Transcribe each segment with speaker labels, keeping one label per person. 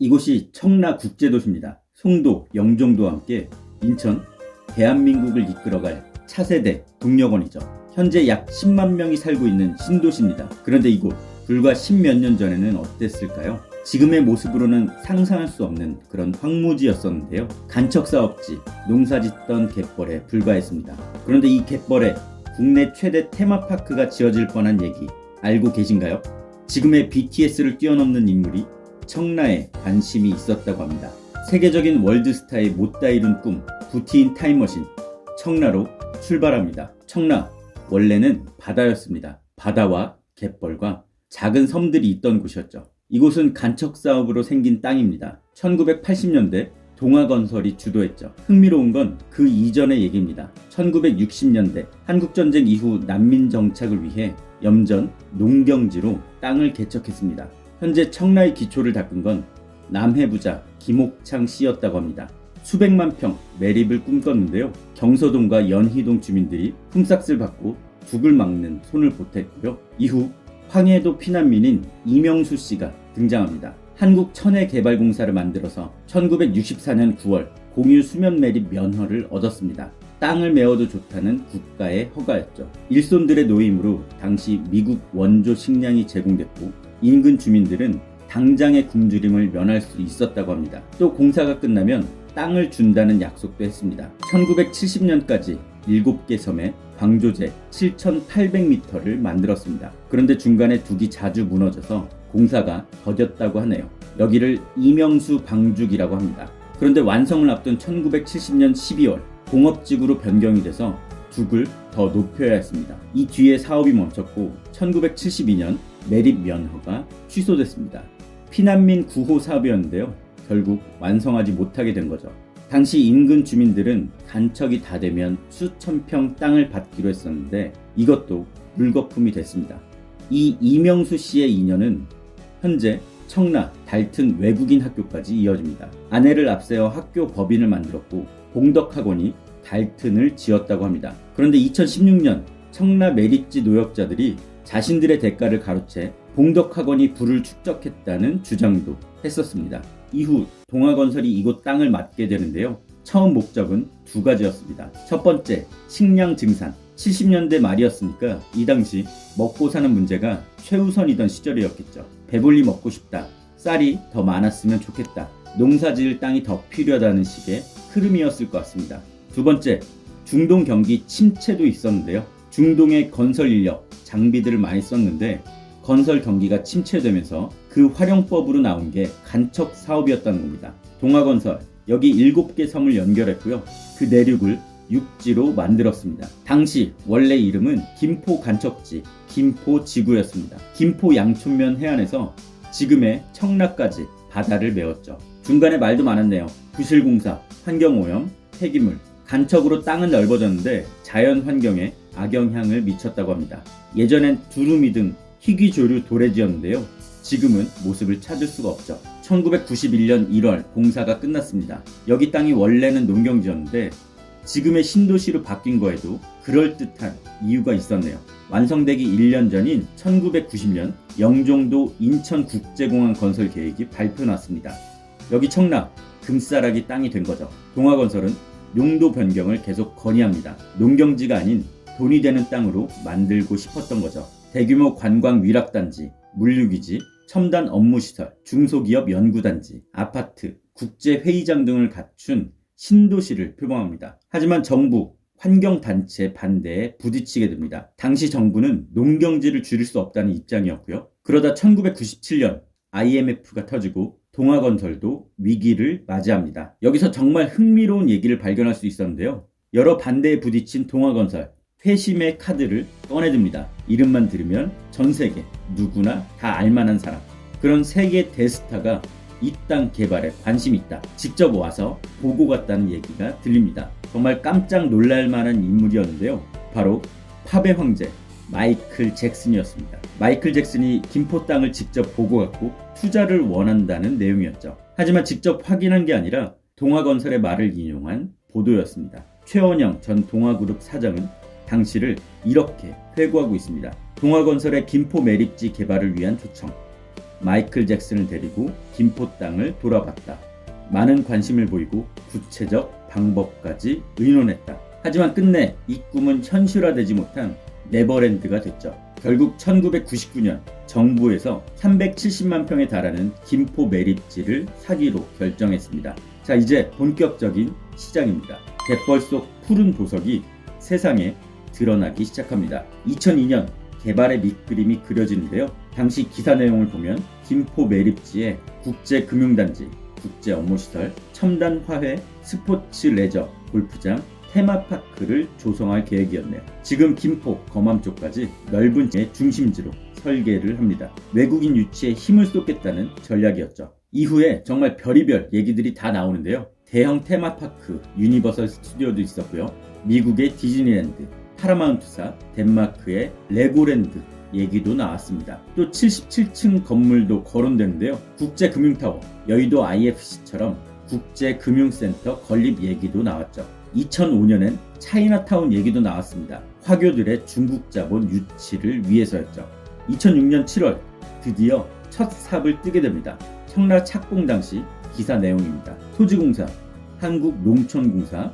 Speaker 1: 이곳이 청라국제도시입니다. 송도, 영종도와 함께 인천, 대한민국을 이끌어갈 차세대 동력원이죠. 현재 약 10만 명이 살고 있는 신도시입니다. 그런데 이곳 불과 10몇 년 전에는 어땠을까요? 지금의 모습으로는 상상할 수 없는 그런 황무지였었는데요. 간척사업지, 농사짓던 갯벌에 불과했습니다. 그런데 이 갯벌에 국내 최대 테마파크가 지어질 뻔한 얘기 알고 계신가요? 지금의 BTS를 뛰어넘는 인물이 청라에 관심이 있었다고 합니다. 세계적인 월드스타의 못다 이룬 꿈, 부티인 타임머신, 청라로 출발합니다. 청라, 원래는 바다였습니다. 바다와 갯벌과 작은 섬들이 있던 곳이었죠. 이곳은 간척사업으로 생긴 땅입니다. 1980년대 동아건설이 주도했죠. 흥미로운 건 그 이전의 얘기입니다. 1960년대 한국전쟁 이후 난민 정착을 위해 염전, 농경지로 땅을 개척했습니다. 현재 청라의 기초를 닦은 건 남해부자 김옥창 씨였다고 합니다. 수백만 평 매립을 꿈꿨는데요. 경서동과 연희동 주민들이 품삯을 받고 죽을 막는 손을 보탰고요. 이후 황해도 피난민인 이명수 씨가 등장합니다. 한국천혜개발공사를 만들어서 1964년 9월 공유 수면 매립 면허를 얻었습니다. 땅을 메워도 좋다는 국가의 허가였죠. 일손들의 노임으로 당시 미국 원조 식량이 제공됐고 인근 주민들은 당장의 굶주림을 면할 수 있었다고 합니다. 또 공사가 끝나면 땅을 준다는 약속도 했습니다. 1970년까지 7개 섬에 방조제 7,800m를 만들었습니다. 그런데 중간에 둑이 자주 무너져서 공사가 더뎠다고 하네요. 여기를 이명수 방죽이라고 합니다. 그런데 완성을 앞둔 1970년 12월 공업지구로 변경이 돼서 둑을 더 높여야 했습니다. 이 뒤에 사업이 멈췄고 1972년 매립 면허가 취소됐습니다. 피난민 구호 사업이었는데요. 결국 완성하지 못하게 된 거죠. 당시 인근 주민들은 간척이 다 되면 수천 평 땅을 받기로 했었는데 이것도 물거품이 됐습니다. 이 이명수 씨의 인연은 현재 청라 달튼 외국인 학교까지 이어집니다. 아내를 앞세워 학교 법인을 만들었고 봉덕학원이 달튼을 지었다고 합니다. 그런데 2016년 청라 매립지 노역자들이 자신들의 대가를 가로채 봉덕학원이 부를 축적했다는 주장도 했었습니다. 이후 동아건설이 이곳 땅을 맡게 되는데요. 처음 목적은 두 가지였습니다. 첫 번째, 식량 증산. 70년대 말이었으니까 이 당시 먹고 사는 문제가 최우선이던 시절이었겠죠. 배불리 먹고 싶다. 쌀이 더 많았으면 좋겠다. 농사 지을 땅이 더 필요하다는 식의 흐름이었을 것 같습니다. 두 번째, 중동 경기 침체도 있었는데요. 중동의 건설 인력, 장비들을 많이 썼는데 건설 경기가 침체되면서 그 활용법으로 나온 게 간척 사업이었다는 겁니다. 동아건설, 여기 7개 섬을 연결했고요. 그 내륙을 육지로 만들었습니다. 당시 원래 이름은 김포 간척지, 김포지구였습니다. 김포 양촌면 해안에서 지금의 청라까지 바다를 메웠죠. 중간에 말도 많았네요. 부실공사, 환경오염, 폐기물, 간척으로 땅은 넓어졌는데 자연 환경에 악영향을 미쳤다고 합니다. 예전엔 두루미 등 희귀조류 도래지였는데요. 지금은 모습을 찾을 수가 없죠. 1991년 1월 공사가 끝났습니다. 여기 땅이 원래는 농경지였는데 지금의 신도시로 바뀐 거에도 그럴듯한 이유가 있었네요. 완성되기 1년 전인 1990년 영종도 인천국제공항 건설 계획이 발표났습니다. 여기 청라, 금싸라기 땅이 된 거죠. 동아건설은 용도 변경을 계속 건의합니다. 농경지가 아닌 돈이 되는 땅으로 만들고 싶었던 거죠. 대규모 관광 위락단지, 물류기지, 첨단 업무시설, 중소기업 연구단지, 아파트, 국제회의장 등을 갖춘 신도시를 표방합니다. 하지만 정부, 환경단체 반대에 부딪히게 됩니다. 당시 정부는 농경지를 줄일 수 없다는 입장이었고요. 그러다 1997년 IMF가 터지고 동아건설도 위기를 맞이합니다. 여기서 정말 흥미로운 얘기를 발견할 수 있었는데요. 여러 반대에 부딪힌 동아건설, 회심의 카드를 꺼내듭니다. 이름만 들으면 전 세계 누구나 다 알만한 사람. 그런 세계 대스타가 이 땅 개발에 관심이 있다. 직접 와서 보고 갔다는 얘기가 들립니다. 정말 깜짝 놀랄 만한 인물이었는데요. 바로 팝의 황제 마이클 잭슨이었습니다. 마이클 잭슨이 김포 땅을 직접 보고 갔고 투자를 원한다는 내용이었죠. 하지만 직접 확인한 게 아니라 동아건설의 말을 인용한 보도였습니다. 최원영 전 동아그룹 사장은 당시를 이렇게 회고하고 있습니다. 동아건설의 김포 매립지 개발을 위한 초청. 마이클 잭슨을 데리고 김포 땅을 돌아봤다. 많은 관심을 보이고 구체적 방법까지 의논했다. 하지만 끝내 이 꿈은 현실화되지 못한 네버랜드가 됐죠. 결국 1999년 정부에서 370만 평에 달하는 김포 매립지를 사기로 결정했습니다. 자, 이제 본격적인 시작입니다. 갯벌 속 푸른 보석이 세상에 드러나기 시작합니다. 2002년 개발의 밑그림이 그려지는데요. 당시 기사 내용을 보면 김포 매립지에 국제금융단지, 국제업무시설, 첨단화훼, 스포츠 레저, 골프장, 테마파크를 조성할 계획이었네요. 지금 김포, 검암 쪽까지 넓은 중심지로 설계를 합니다. 외국인 유치에 힘을 쏟겠다는 전략이었죠. 이후에 정말 별의별 얘기들이 다 나오는데요. 대형 테마파크, 유니버설 스튜디오도 있었고요. 미국의 디즈니랜드, 파라마운트사, 덴마크의 레고랜드 얘기도 나왔습니다. 또 77층 건물도 거론되는데요. 국제금융타워, 여의도 IFC처럼 국제금융센터 건립 얘기도 나왔죠. 2005년엔 차이나타운 얘기도 나왔습니다. 화교들의 중국 자본 유치를 위해서였죠. 2006년 7월 드디어 첫 삽을 뜨게 됩니다. 청라 착공 당시 기사 내용입니다. 토지공사, 한국농촌공사,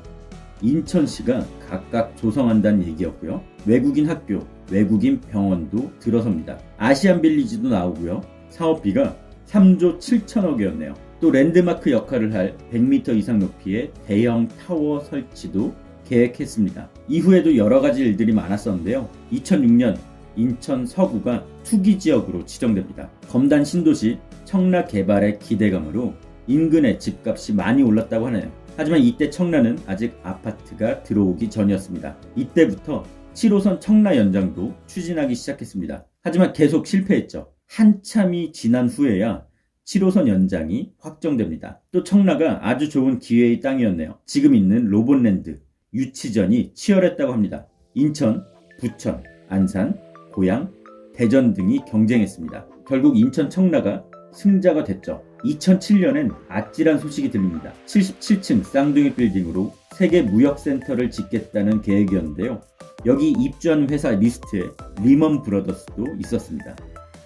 Speaker 1: 인천시가 각각 조성한다는 얘기였고요. 외국인 학교, 외국인 병원도 들어섭니다. 아시안빌리지도 나오고요. 사업비가 3조 7천억이었네요. 또 랜드마크 역할을 할 100m 이상 높이의 대형 타워 설치도 계획했습니다. 이후에도 여러 가지 일들이 많았었는데요. 2006년 인천 서구가 투기지역으로 지정됩니다. 검단 신도시 청라 개발의 기대감으로 인근의 집값이 많이 올랐다고 하네요. 하지만 이때 청라는 아직 아파트가 들어오기 전이었습니다. 이때부터 7호선 청라 연장도 추진하기 시작했습니다. 하지만 계속 실패했죠. 한참이 지난 후에야 7호선 연장이 확정됩니다. 또 청라가 아주 좋은 기회의 땅이었네요. 지금 있는 로봇랜드 유치전이 치열했다고 합니다. 인천, 부천, 안산, 고양, 대전 등이 경쟁했습니다. 결국 인천 청라가 승자가 됐죠. 2007년엔 아찔한 소식이 들립니다. 77층 쌍둥이 빌딩으로 세계 무역센터를 짓겠다는 계획이었는데요. 여기 입주한 회사 리스트에 리먼 브러더스도 있었습니다.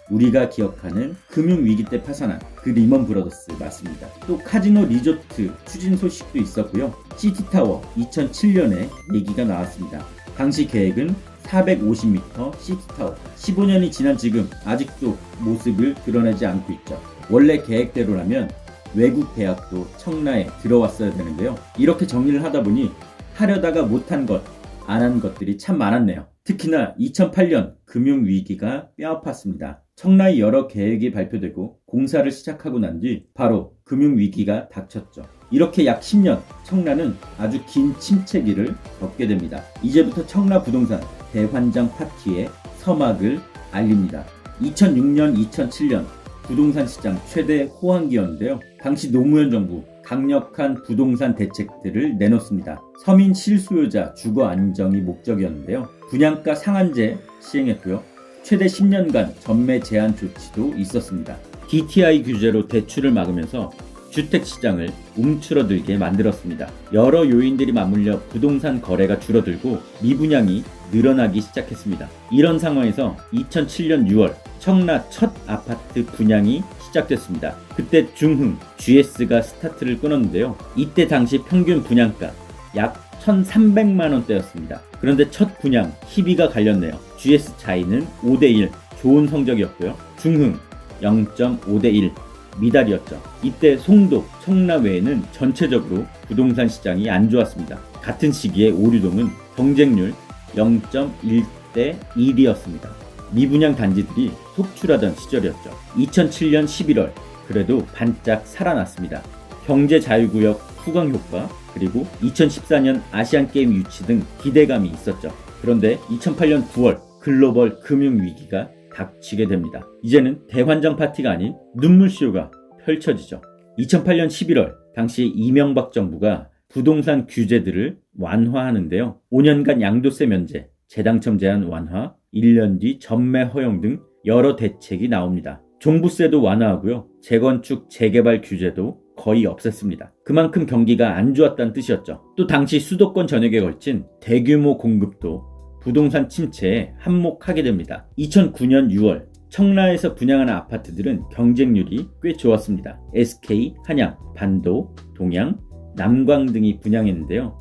Speaker 1: 우리가 기억하는 금융위기 때 파산한 그 리먼 브러더스 맞습니다. 또 카지노 리조트 추진 소식도 있었고요. 시티타워 2007년에 얘기가 나왔습니다. 당시 계획은 450m 시티타워. 15년이 지난 지금 아직도 모습을 드러내지 않고 있죠. 원래 계획대로라면 외국 대학도 청라에 들어왔어야 되는데요. 이렇게 정리를 하다 보니 하려다가 못한 것, 안 한 것들이 참 많았네요. 특히나 2008년 금융위기가 뼈아팠습니다. 청라의 여러 계획이 발표되고 공사를 시작하고 난 뒤 바로 금융위기가 닥쳤죠. 이렇게 약 10년 청라는 아주 긴 침체기를 겪게 됩니다. 이제부터 청라 부동산 대환장 파티의 서막을 알립니다. 2006년, 2007년 부동산 시장 최대 호황기였는데요. 당시 노무현 정부 강력한 부동산 대책들을 내놓습니다. 서민 실수요자 주거 안정이 목적이었는데요. 분양가 상한제 시행했고요. 최대 10년간 전매 제한 조치도 있었습니다. DTI 규제로 대출을 막으면서 주택시장을 움츠러들게 만들었습니다. 여러 요인들이 맞물려 부동산 거래가 줄어들고 미분양이 늘어나기 시작했습니다. 이런 상황에서 2007년 6월 청라 첫 아파트 분양이 시작됐습니다. 그때 중흥 GS가 스타트를 끊었는데요. 이때 당시 평균 분양가 약 1,300만원대였습니다. 그런데 첫 분양 희비가 갈렸네요. GS 차이는 5대1 좋은 성적이었고요. 중흥 0.5대1 미달이었죠. 이때 송도, 청라 외에는 전체적으로 부동산 시장이 안 좋았습니다. 같은 시기에 오류동은 경쟁률 0.1대 1이었습니다. 미분양 단지들이 속출하던 시절이었죠. 2007년 11월 그래도 반짝 살아났습니다. 경제자유구역 후광 효과 그리고 2014년 아시안게임 유치 등 기대감이 있었죠. 그런데 2008년 9월 글로벌 금융위기가 닥치게 됩니다. 이제는 대환장 파티가 아닌 눈물쇼가 펼쳐지죠. 2008년 11월 당시 이명박 정부가 부동산 규제들을 완화하는데요. 5년간 양도세 면제, 재당첨 제한 완화, 1년 뒤 전매 허용 등 여러 대책이 나옵니다. 종부세도 완화하고요. 재건축, 재개발 규제도 거의 없앴습니다. 그만큼 경기가 안 좋았다는 뜻이었죠. 또 당시 수도권 전역에 걸친 대규모 공급도 부동산 침체에 한몫하게 됩니다. 2009년 6월 청라에서 분양하는 아파트들은 경쟁률이 꽤 좋았습니다. SK, 한양, 반도, 동양, 남광 등이 분양했는데요.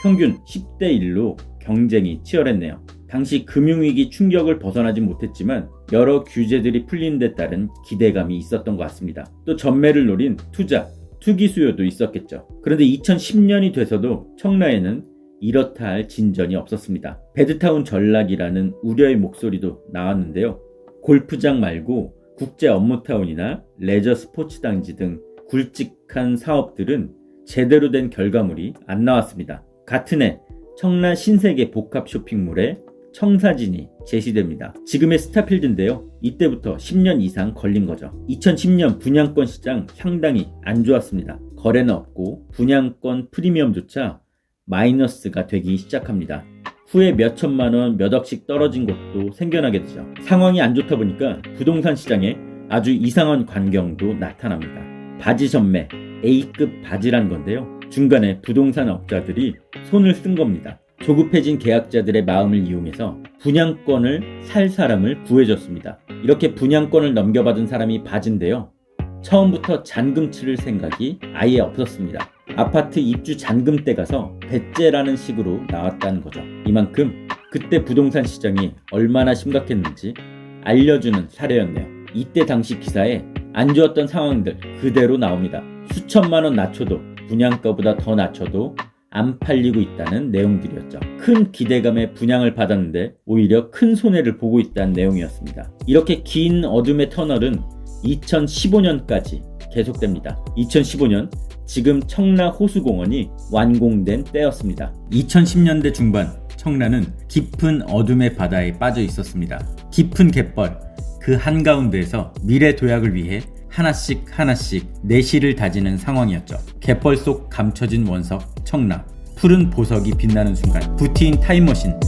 Speaker 1: 평균 10대 1로 경쟁이 치열했네요. 당시 금융위기 충격을 벗어나지 못했지만 여러 규제들이 풀린 데 따른 기대감이 있었던 것 같습니다. 또 전매를 노린 투기 수요도 있었겠죠. 그런데 2010년이 돼서도 청라에는 이렇다 할 진전이 없었습니다. 배드타운 전락이라는 우려의 목소리도 나왔는데요. 골프장 말고 국제 업무타운이나 레저 스포츠단지 등 굵직한 사업들은 제대로 된 결과물이 안 나왔습니다. 같은 해 청라 신세계 복합 쇼핑몰에 청사진이 제시됩니다. 지금의 스타필드인데요. 이때부터 10년 이상 걸린 거죠. 2010년 분양권 시장 상당히 안 좋았습니다. 거래는 없고 분양권 프리미엄조차 마이너스가 되기 시작합니다. 후에 몇 천만 원, 몇 억씩 떨어진 곳도 생겨나게 되죠. 상황이 안 좋다 보니까 부동산 시장에 아주 이상한 광경도 나타납니다. 바지 전매, A급 바지란 건데요. 중간에 부동산 업자들이 손을 쓴 겁니다. 조급해진 계약자들의 마음을 이용해서 분양권을 살 사람을 구해줬습니다. 이렇게 분양권을 넘겨받은 사람이 바지인데요. 처음부터 잔금 치를 생각이 아예 없었습니다. 아파트 입주 잔금 떼가서 배째라는 식으로 나왔다는 거죠. 이만큼 그때 부동산 시장이 얼마나 심각했는지 알려주는 사례였네요. 이때 당시 기사에 안 좋았던 상황들 그대로 나옵니다. 수천만 원 낮춰도 분양가보다 더 낮춰도 안 팔리고 있다는 내용들이었죠. 큰 기대감에 분양을 받았는데 오히려 큰 손해를 보고 있다는 내용이었습니다. 이렇게 긴 어둠의 터널은 2015년까지 계속됩니다. 2015년 지금 청라 호수공원이 완공된 때였습니다. 2010년대 중반 청라는 깊은 어둠의 바다에 빠져 있었습니다. 깊은 갯벌 그 한가운데에서 미래 도약을 위해 하나씩 내실을 다지는 상황이었죠. 갯벌 속 감춰진 원석 청라, 푸른 보석이 빛나는 순간. 부티인 타임머신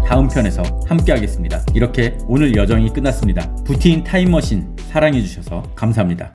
Speaker 1: 다음 편에서 함께 하겠습니다. 이렇게 오늘 여정이 끝났습니다. 부티인 타임머신 사랑해주셔서 감사합니다.